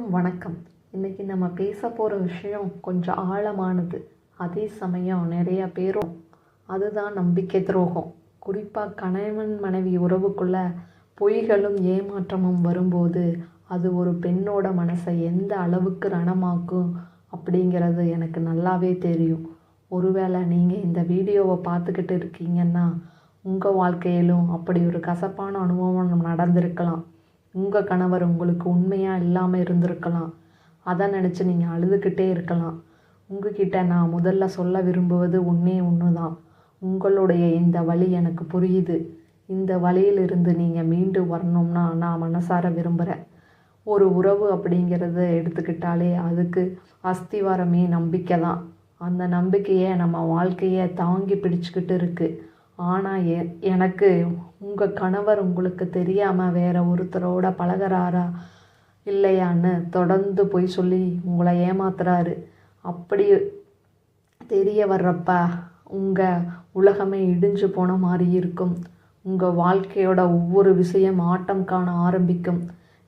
எல்லோருக்கும் வணக்கம். இன்றைக்கி நம்ம பேச போகிற விஷயம் கொஞ்சம் ஆழமானது. அதே சமயம் நிறைய பேரும் அதுதான் நம்பிக்கை துரோகம். குறிப்பாக கணவன் மனைவி உறவுக்குள்ள பொய்களும் ஏமாற்றமும் வரும்போது அது ஒரு பெண்ணோட மனசை எந்த அளவுக்கு ரணமாக்கும் அப்படிங்கிறது எனக்கு நல்லாவே தெரியும். ஒருவேளை நீங்கள் இந்த வீடியோவை பார்த்துக்கிட்டு இருக்கீங்கன்னா உங்கள் வாழ்க்கையிலும் அப்படி ஒரு கசப்பான அனுபவம் நடந்திருக்கலாம். உங்கள் கணவர் உங்களுக்கு உண்மையாக இல்லாமல் இருந்திருக்கலாம். அதை நினச்சி நீங்கள் அழுதுகிட்டே இருக்கலாம். உங்ககிட்ட நான் முதல்ல சொல்ல விரும்புவது ஒன்று தான். உங்களுடைய இந்த வலி எனக்கு புரியுது. இந்த வலியிலிருந்து நீங்கள் மீண்டு வரணும்னா நான் மனசார விரும்புகிறேன். ஒரு உறவு அப்படிங்கிறத எடுத்துக்கிட்டாலே அதுக்கு அஸ்திவாரமே நம்பிக்கை தான். அந்த நம்பிக்கையை நம்ம வாழ்க்கையை தாங்கி பிடிச்சிக்கிட்டு இருக்குது. ஆனால் எனக்கு உங்கள் கணவர் உங்களுக்கு தெரியாமல் வேறு ஒருத்தரோட பழகிறாரா இல்லையான்னு தொடர்ந்து போய் சொல்லி உங்களை ஏமாத்துறாரு. அப்படி தெரிய வர்றப்ப உங்கள் உலகமே இடிஞ்சு போன மாதிரி இருக்கும். உங்கள் வாழ்க்கையோட ஒவ்வொரு விஷயம் ஆட்டம் காண ஆரம்பிக்கும்.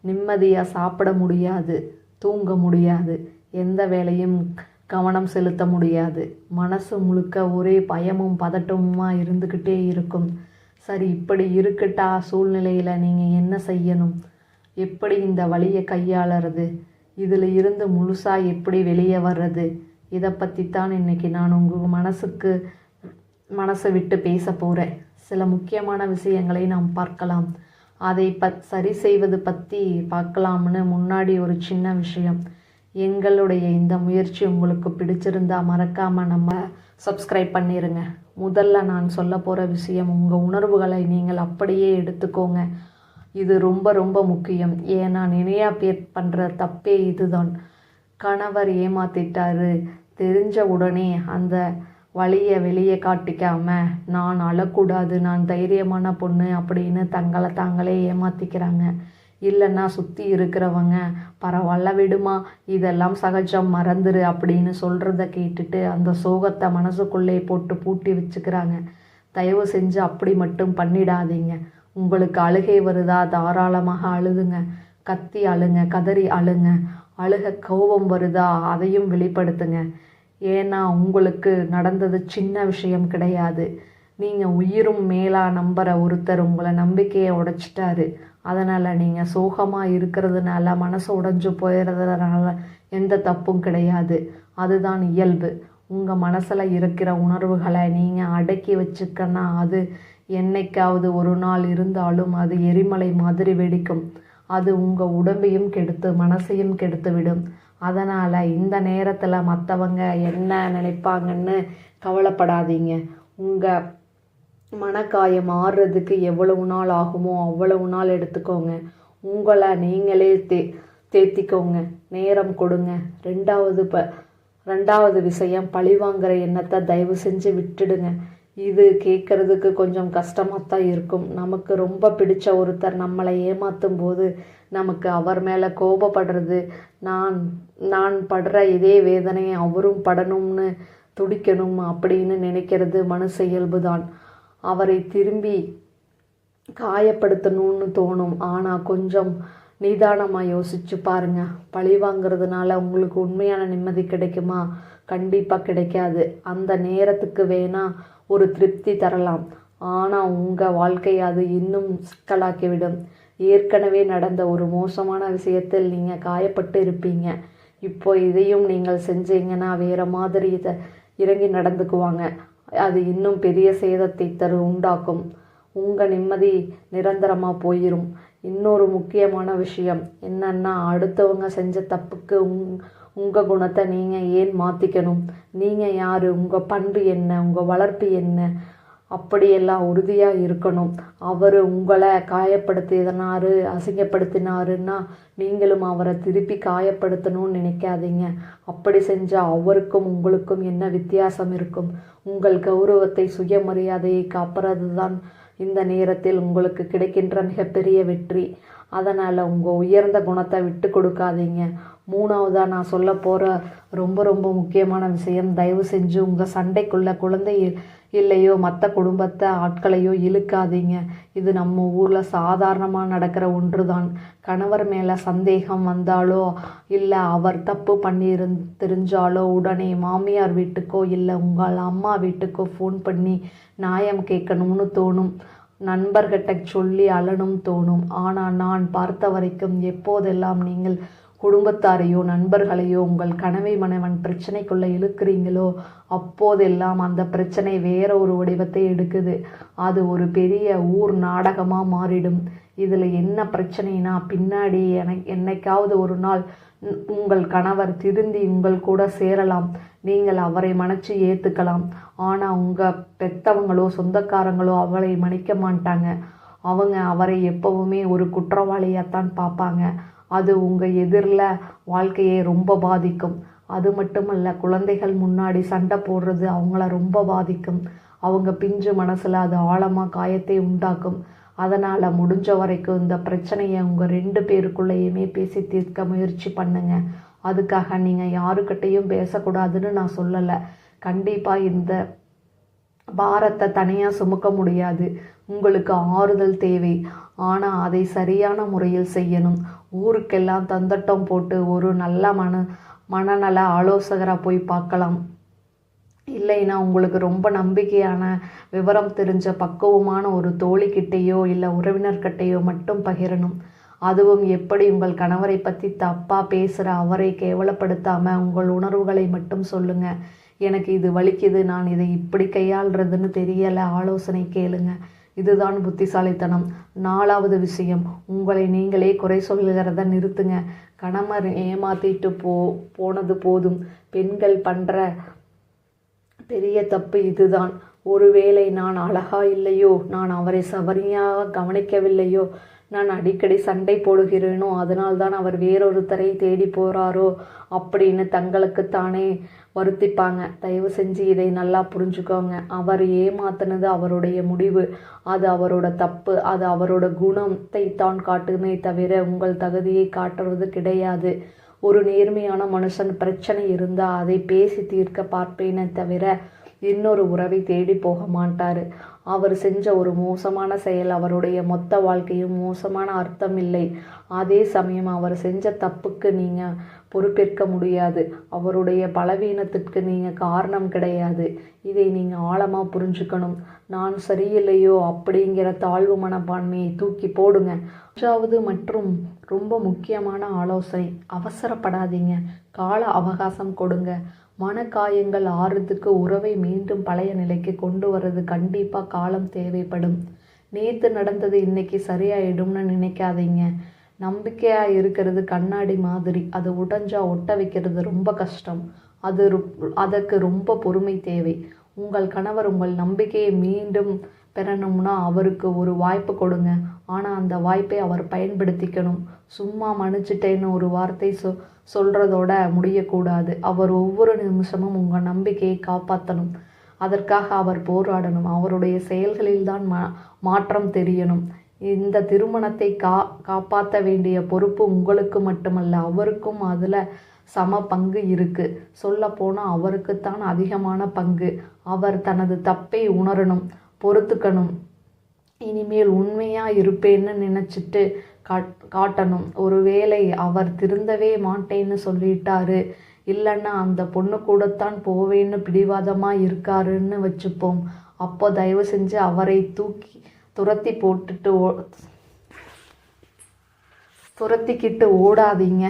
நிம்மதியாக சாப்பிட முடியாது, தூங்க முடியாது, எந்த வேலையும் கவனம் செலுத்த முடியாது. மனசு முழுக்க ஒரே பயமும் பதட்டமுமா இருந்துக்கிட்டே இருக்கும். சரி, இப்படி இருக்கட்டா சூழ்நிலையில் நீங்கள் என்ன செய்யணும்? எப்படி இந்த வழியை கையாளுறது? இதில் இருந்து முழுசாக எப்படி வெளியே வர்றது? இதை பற்றித்தான் இன்றைக்கி நான் உங்கள் மனசை விட்டு பேச போகிறேன். சில முக்கியமான விஷயங்களை நாம் பார்க்கலாம். அதை சரி செய்வது பற்றி பார்க்கலாம்னு முன்னாடி ஒரு சின்ன விஷயம். எங்களுடைய இந்த முயற்சி உங்களுக்கு பிடிச்சிருந்தா மறக்காமல் நம்ம சப்ஸ்கிரைப் பண்ணிடுங்க. முதல்ல நான் சொல்ல போகிற விஷயம், உங்கள் உணர்வுகளை நீங்கள் அப்படியே எடுத்துக்கோங்க. இது ரொம்ப ரொம்ப முக்கியம். ஏன்னா நிறையா பேர் பண்ணுற தப்பே இதுதான். கணவர் ஏமாத்திட்டாரு தெரிஞ்ச உடனே அந்த வழியை வெளியே காட்டிக்காமல் நான் அழக்கூடாது, நான் தைரியமான பொண்ணு அப்படின்னு தங்களை தாங்களே ஏமாற்றிக்கிறாங்க. இல்லைன்னா சுற்றி இருக்கிறவங்க பரவாயில்ல விடுமா, இதெல்லாம் சகஜம், மறந்துரு அப்படின்னு சொல்கிறத கேட்டுட்டு அந்த சோகத்தை மனசுக்குள்ளே போட்டு பூட்டி வச்சுக்கிறாங்க. தயவு செஞ்சு அப்படி மட்டும் பண்ணிடாதீங்க. உங்களுக்கு அழுகை வருதா தாராளமாக அழுதுங்க. கத்தி அழுங்க, கதறி அழுங்க. கோபம் வருதா அதையும் வெளிப்படுத்துங்க. ஏன்னா உங்களுக்கு நடந்தது சின்ன விஷயம் கிடையாது. நீங்கள் உயிரும் மேலாக நம்புகிற ஒருத்தர் உங்களை நம்பிக்கையை உடைச்சிட்டாரு. அதனால் நீங்கள் சோகமாக இருக்கிறதுனால மனசு உடைஞ்சு போயிடுறதுனால எந்த தப்பும் கிடையாது. அதுதான் இயல்பு. உங்கள் மனசில் இருக்கிற உணர்வுகளை நீங்கள் அடக்கி வச்சுக்கன்னா அது என்னைக்காவது ஒரு நாள் இருந்தாலும் அது எரிமலை மாதிரி வெடிக்கும். அது உங்கள் உடம்பையும் கெடுத்து மனசையும் கெடுத்து விடும். அதனால் இந்த நேரத்தில் மற்றவங்க என்ன நினைப்பாங்கன்னு கவலைப்படாதீங்க. உங்கள் மனக்காயம் ஆறுறதுக்கு எவ்வளவு நாள் ஆகுமோ அவ்வளவு நாள் எடுத்துக்கோங்க. உங்களை நீங்களே தேத்திக்கோங்க, நேரம் கொடுங்க. ரெண்டாவது விஷயம், பழிவாங்கிற எண்ணத்தை தயவு செஞ்சு விட்டுடுங்க. இது கேட்குறதுக்கு கொஞ்சம் கஷ்டமாக தான் இருக்கும். நமக்கு ரொம்ப பிடிச்ச ஒருத்தர் நம்மளை ஏமாற்றும் போது நமக்கு அவர் மேலே கோபப்படுறது, நான் படுற இதே வேதனையை அவரும் படணும்னு துடிக்கணும் அப்படின்னு நினைக்கிறது மனுஷ இயல்பு தான். அவரை திரும்பி காயப்படுத்தணும்னு தோணும். ஆனால் கொஞ்சம் நிதானமாக யோசிச்சு பாருங்க. பழி வாங்கிறதுனால உங்களுக்கு உண்மையான நிம்மதி கிடைக்குமா? கண்டிப்பாக கிடைக்காது. அந்த நேரத்துக்கு வேணால் ஒரு திருப்தி தரலாம். ஆனால் உங்கள் வாழ்க்கை அது இன்னும் சிக்கலாக்கிவிடும். ஏற்கனவே நடந்த ஒரு மோசமான விஷயத்தில் நீங்கள் காயப்பட்டு இருப்பீங்க. இப்போ இதையும் நீங்கள் செஞ்சீங்கன்னா வேறு மாதிரி இறங்கி நடந்துக்குவாங்க. அது இன்னும் பெரிய சேதத்தை உண்டாக்கும். உங்கள் நிம்மதி நிரந்தரமாக போயிடும். இன்னொரு முக்கியமான விஷயம் என்னன்னா, அடுத்தவங்க செஞ்ச தப்புக்கு உங்கள் குணத்தை நீங்கள் ஏன் மாற்றிக்கணும்? நீங்கள் யார்? உங்கள் பண்பு என்ன? உங்கள் வளர்ப்பு என்ன? அப்படியெல்லாம் உறுதியாக இருக்கணும். அவர் உங்களை காயப்படுத்தினாரு, அசிங்கப்படுத்தினாருன்னா நீங்களும் அவரை திருப்பி காயப்படுத்தணும்னு நினைக்காதீங்க. அப்படி செஞ்சால் அவருக்கும் உங்களுக்கும் என்ன வித்தியாசம் இருக்கும்? உங்கள் கௌரவத்தை சுயமரியாதையை காப்பறது தான் இந்த நேரத்தில் உங்களுக்கு கிடைக்கின்ற மிகப்பெரிய வெற்றி. அதனால் உங்கள் உயர்ந்த குணத்தை விட்டு கொடுக்காதீங்க. மூணாவதாக நான் சொல்ல போகிற ரொம்ப ரொம்ப முக்கியமான விஷயம், தயவு செஞ்சு உங்கள் சண்டைக்குள்ளே குழந்தை இல்லையோ மற்ற குடும்பத்தை ஆட்களையோ இழுக்காதீங்க. இது நம்ம ஊரில் சாதாரணமாக நடக்கிற ஒன்று தான். கணவர் மேலே சந்தேகம் வந்தாலோ இல்லை அவர் தப்பு தெரிஞ்சாலோ உடனே மாமியார் வீட்டுக்கோ இல்லை உங்கள் அம்மா வீட்டுக்கோ ஃபோன் பண்ணி நியாயம் கேட்கணும்னு தோணும். நண்பர்கிட்ட சொல்லி அழணும் தோணும். ஆனால் நான் பார்த்த வரைக்கும் எப்போதெல்லாம் நீங்கள் குடும்பத்தாரையோ நண்பர்களையோ உங்கள் கனவை மனைவன் பிரச்சனைக்குள்ளே இழுக்கிறீங்களோ அப்போதெல்லாம் அந்த பிரச்சனை வேற ஒரு வடிவத்தை எடுக்குது. அது ஒரு பெரிய ஊர் நாடகமாக மாறிடும். இதில் என்ன பிரச்சனைனா பின்னாடி என்னைக்காவது ஒரு நாள் உங்கள் கணவர் திருந்தி உங்கள் கூட சேரலாம். நீங்கள் அவரை மன்னிச்சு ஏற்றுக்கலாம். ஆனால் உங்கள் பெத்தவங்களோ சொந்தக்காரங்களோ அவரை மன்னிக்க மாட்டாங்க. அவங்க அவரை எப்பவுமே ஒரு குற்றவாளியாகத்தான் பார்ப்பாங்க. அது உங்கள் எதிரில் வாழ்க்கையை ரொம்ப பாதிக்கும். அது மட்டுமல்ல, குழந்தைகள் முன்னாடி சண்டை போடுறது அவங்கள ரொம்ப பாதிக்கும். அவங்க பிஞ்சு மனசில் அது ஆழமாக காயத்தை உண்டாக்கும். அதனால் முடிஞ்ச வரைக்கும் இந்த பிரச்சனையை உங்கள் 2 பேருக்குள்ளேயுமே பேசி தீர்க்க முயற்சி பண்ணுங்க. அதுக்காக நீங்கள் யாருக்கிட்டையும் பேசக்கூடாதுன்னு நான் சொல்லலை. கண்டிப்பாக இந்த பாரத்தை தனியாக சுமக்க முடியாது. உங்களுக்கு ஆறுதல் தேவை. ஆனால் அதை சரியான முறையில் செய்யணும். ஊருக்கெல்லாம் தந்தட்டம் போட்டு ஒரு நல்ல மனநல ஆலோசகரை போய் பார்க்கலாம். இல்லைன்னா உங்களுக்கு ரொம்ப நம்பிக்கையான விவரம் தெரிஞ்ச பக்குவமான ஒரு தோழிக்கிட்டேயோ இல்லை உறவினர்கிட்டையோ மட்டும் பகிரணும். அதுவும் எப்படி உங்கள் கணவரை பற்றி தப்பாக பேசுகிற அவரை கேவலப்படுத்தாமல் உங்கள் உணர்வுகளை மட்டும் சொல்லுங்கள். எனக்கு இது வலிக்குது, நான் இதை இப்படி கையாளுறதுன்னு தெரியலை, ஆலோசனை கேளுங்க. இதுதான் புத்திசாலித்தனம். 4வது விஷயம், உங்களை நீங்களே குறை சொல்லுகிறத நிறுத்துங்க. கணவர் ஏமாத்திட்டு போனது போதும். பெண்கள் பண்ணுற பெரிய தப்பு இதுதான். ஒருவேளை நான் அழகா இல்லையோ, நான் அவரை சரியாக கவனிக்கவில்லையோ, நான் அடிக்கடி சண்டை போடுகிறேனோ அதனால்தான் அவர் வேறொருத்தரை தேடி போகிறாரோ அப்படின்னு தங்களுக்குத்தானே வருத்திப்பாங்க. தயவு செஞ்சு இதை நல்லா புரிஞ்சுக்கோங்க. அவர் ஏமாத்தினது அவருடைய முடிவு. அது அவரோட தப்பு. அது அவரோட குணத்தை தான் காட்டுமே தவிர உங்கள் தகுதியை காட்டுறது கிடையாது. ஒரு நேர்மையான மனுஷன் பிரச்சனை இருந்தால் அதை பேசி தீர்க்க பார்ப்பேனே தவிர இன்னொரு உறவை தேடி போக மாட்டார். அவர் செஞ்ச ஒரு மோசமான செயல் அவருடைய மொத்த வாழ்க்கையும் மோசமான அர்த்தம் இல்லை. அதே சமயம் அவர் செஞ்ச தப்புக்கு நீங்கள் பொறுப்பேற்க முடியாது. அவருடைய பலவீனத்திற்கு நீங்கள் காரணம் கிடையாது. இதை நீங்கள் ஆழமாக புரிஞ்சுக்கணும். நான் சரியில்லையோ அப்படிங்கிற தாழ்வு மனப்பான்மையை தூக்கி போடுங்க. 5வது மற்றும் ரொம்ப முக்கியமான ஆலோசனை, அவசரப்படாதீங்க. கால அவகாசம் கொடுங்க. மனக்காயங்கள் ஆறுறதுக்கு உறவை மீண்டும் பழைய நிலைக்கு கொண்டு வர்றது கண்டிப்பாக காலம் தேவைப்படும். நேற்று நடந்தது இன்னைக்கு சரியாயிடும்னு நினைக்காதீங்க. நம்பிக்கையாக இருக்கிறது கண்ணாடி மாதிரி. அது உடைஞ்சா ஒட்ட வைக்கிறது ரொம்ப கஷ்டம். அதற்கு ரொம்ப பொறுமை தேவை. உங்கள் கணவர் உங்கள் நம்பிக்கையை மீண்டும் பெறணும்னா அவருக்கு ஒரு வாய்ப்பு கொடுங்க. ஆனால் அந்த வாய்ப்பை அவர் பயன்படுத்திக்கணும். சும்மா மன்னிச்சிட்டேன்னு ஒரு வார்த்தை சொல்கிறதோட முடியக்கூடாது. அவர் ஒவ்வொரு நிமிஷமும் உங்கள் நம்பிக்கையை காப்பாற்றணும். அதற்காக அவர் போராடணும். அவருடைய செயல்களில்தான் மாற்றம் தெரியணும். இந்த திருமணத்தை காப்பாற்ற வேண்டிய பொறுப்பு உங்களுக்கு மட்டுமல்ல, அவருக்கும் அதில் சம பங்கு இருக்குது. சொல்லப்போனால் அவருக்குத்தான் அதிகமான பங்கு. அவர் தனது தப்பை உணரணும், பொறுத்துக்கணும். இனிமேல் உண்மையாக இருப்பேன்னு நினச்சிட்டு காட்டணும். ஒருவேளை அவர் திருந்தவே மாட்டேன்னு சொல்லிட்டாரு, இல்லைன்னா அந்த பொண்ணு கூடத்தான் போவேன்னு பிடிவாதமாக இருக்காருன்னு வச்சுப்போம். அப்போ தயவு செஞ்சு அவரை துரத்திக்கிட்டு ஓடாதீங்க.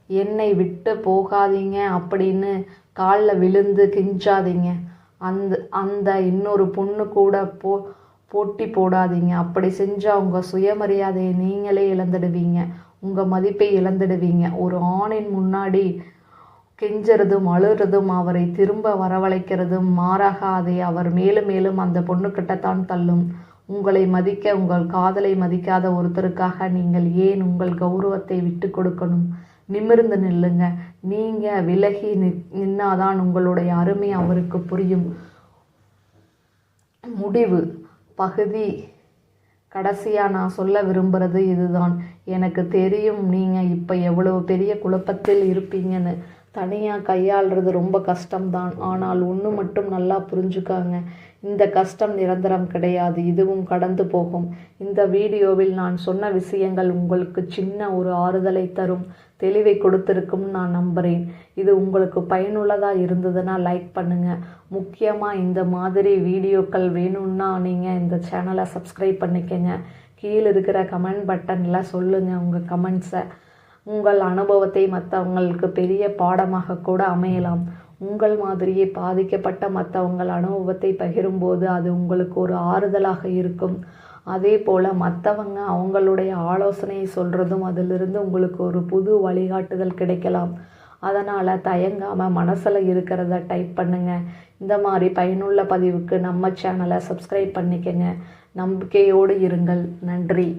என்னை விட்டு போகாதீங்க அப்படின்னு காலில் விழுந்து கெஞ்சாதீங்க. அந்த இன்னொரு பொண்ணு கூட போட்டி போடாதீங்க. அப்படி செஞ்சால் உங்கள் சுயமரியாதையை நீங்களே இழந்துடுவீங்க. உங்கள் மதிப்பை இழந்துடுவீங்க. ஒரு ஆணின் முன்னாடி கெஞ்சுறதும் அழுறதும் அவரை திரும்ப வரவழைக்கிறதும் மாறாக அதை அவர் மேலும் மேலும் அந்த பொண்ணுக்கிட்டத்தான் தள்ளும். உங்களை மதிக்க, உங்கள் காதலை மதிக்காத ஒருத்தருக்காக நீங்கள் ஏன் உங்கள் கௌரவத்தை விட்டு கொடுக்கணும்? நிமிர்ந்து நில்லுங்க. நீங்கள் விலகி நின்னாதான் உங்களுடைய அருமை அவருக்கு புரியும். முடிவு பகுதி கடைசியாக நான் சொல்ல விரும்புகிறது இதுதான். எனக்கு தெரியும் நீங்கள் இப்போ எவ்வளவு பெரிய குழப்பத்தில் இருப்பீங்கன்னு. தனியாக கையாளுறது ரொம்ப கஷ்டம்தான். ஆனால் ஒன்று மட்டும் நல்லா புரிஞ்சுக்காங்க, இந்த கஷ்டம் நிரந்தரம் கிடையாது, இதுவும் கடந்து போகும். இந்த வீடியோவில் நான் சொன்ன விஷயங்கள் உங்களுக்கு சின்ன ஒரு ஆறுதலை தரும், தெளிவை கொடுத்திருக்கும் நான் நம்புகிறேன். இது உங்களுக்கு பயனுள்ளதாக இருந்ததுன்னா லைக் பண்ணுங்கள். முக்கியமாக இந்த மாதிரி வீடியோக்கள் வேணும்னா நீங்கள் இந்த சேனலை சப்ஸ்கிரைப் பண்ணிக்கங்க. கீழே இருக்கிற கமெண்ட் பட்டனில் சொல்லுங்கள் உங்கள் கமெண்ட்ஸை. உங்கள் அனுபவத்தை மற்றவங்களுக்கு பெரிய பாடமாக கூட அமையலாம். உங்கள் மாதிரியே பாதிக்கப்பட்ட மற்றவங்கள் அனுபவத்தை பகிரும்போது அது உங்களுக்கு ஒரு ஆறுதலாக இருக்கும். அதே போல் மற்றவங்க அவங்களுடைய ஆலோசனையை சொல்கிறதும் அதிலிருந்து உங்களுக்கு ஒரு புது வழிகாட்டுதல் கிடைக்கலாம். அதனால் தயங்காமல் மனசில் இருக்கிறத டைப் பண்ணுங்கள். இந்த மாதிரி பயனுள்ள பதிவுக்கு நம்ம சேனலை சப்ஸ்கிரைப் பண்ணிக்கங்க. நம்பிக்கையோடு இருங்கள். நன்றி.